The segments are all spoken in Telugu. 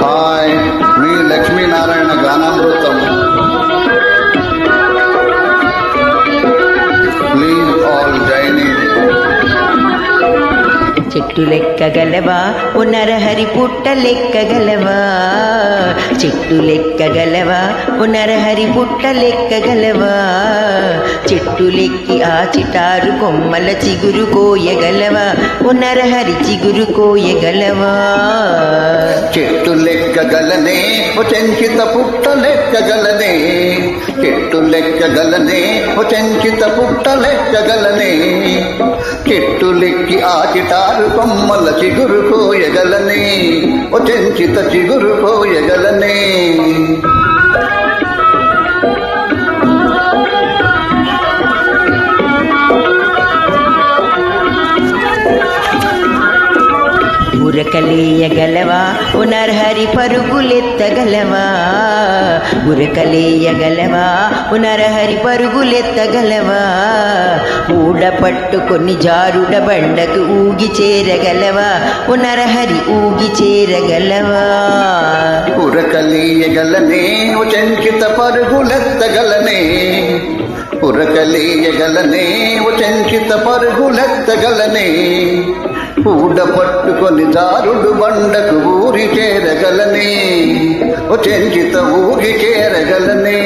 హాయ్, మీ లక్ష్మీనారాయణ గానామృతం. Please all join in. చెట్టు లెక్కగలవా ఓ నరహరి పుట్ట లెక్కగలవా, చెట్టు లెక్కగలవా ఓ నరహరి పుట్ట లెక్కగలవా, చెట్టు లెక్కి ఆ చిటారు కొమ్మల చిగురు కోయగలవా ఓ నరహరి చిగురు కోయగలవా. చెట్టు లెక్కగలనే ఓ చెంచిత పుట్ట లెక్కగలనే, చెట్టు లెక్కగలనే ఓ చెంచిత పుట్ట లెక్కగలనే, చెట్టు లెక్కి ఆ చిటారు కొమ్మల చిగురు కోయగలనే ఓ చెంచిత చిగురు కోయగలనే. ఉరకలేయగలవా ఓ నరహరి పరుగులెత్తగలవా, ఉరకలేయగలవా ఓ నరహరి పరుగులెత్తగలవా, ఊడ పట్టుకొని జారుడ బండకు ఊగి చేరగలవా ఓ నరహరి ఊగి చేరగలవా. ఉరకలేయగలనే ఓ చెంచిత పరుగులెత్తగలనే, ఉరకలేయగలనే ఓ చెంచిత పరుగులెత్తగలనే, ఊడ పట్టుకొని జారుడు బండకు ఊరి చేరగలనే ఓ చెంచిత ఊగి చేరగలనే.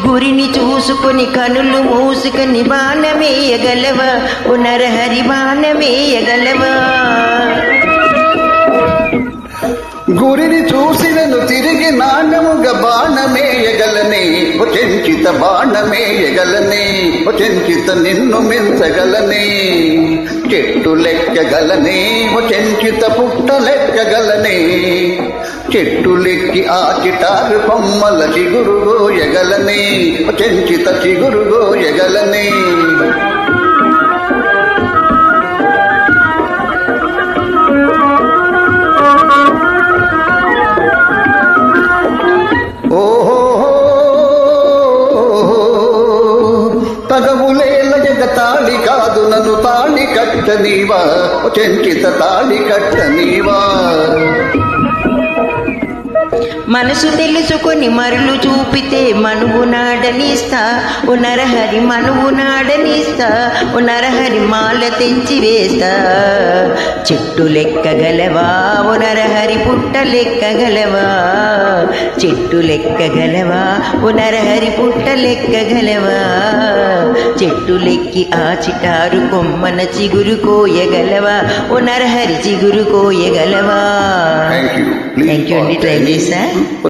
గురిని చూసుకొని కనులు మూసుకొని బాణమేయగలవా ఓ నరహరి బాణమేయగలవా. గురిని చూసినను తిరిగి నాణ్యముగా బాణమేయగలనే ఓ చెంచిత బాణమేయగలనే ఓ చెంచిత నిన్ను మించగలనే. చెట్టు లెక్కగలనే ఓ చెంచిత పుట్ట లెక్కగలనే, చెట్టు లెక్కి ఆ చిటారు కొమ్మల చిగురు గోయగలనే ఓ చెంచిత చిగురు గోయగలనే. తగవులేల జగతాళి కాదు నన్ను తాళి కట్టనీవా ఓ చెంచిత తాళి కట్టనీవా. మనసు తెలుసుకొని మరులు చూపితే మనువు నాడనిస్తా ఓ నరహరి మనువు నాడనిస్తా ఓ నరహరి మాల తెంచి వేస్తా. చెట్టు లెక్కగలవా ఓ నరహరి పుట్ట లెక్కగలవా, చెట్టు లెక్కగలవా ఓ నరహరి పుట్ట లెక్కగలవా, చెట్టు లెక్కి ఆ చిటారు కొమ్మన చిగురు కోయగలవా ఓ నరహరి చిగురు కోయగలవా. థ్యాంక్ యూ అండి, ట్రై చేసా.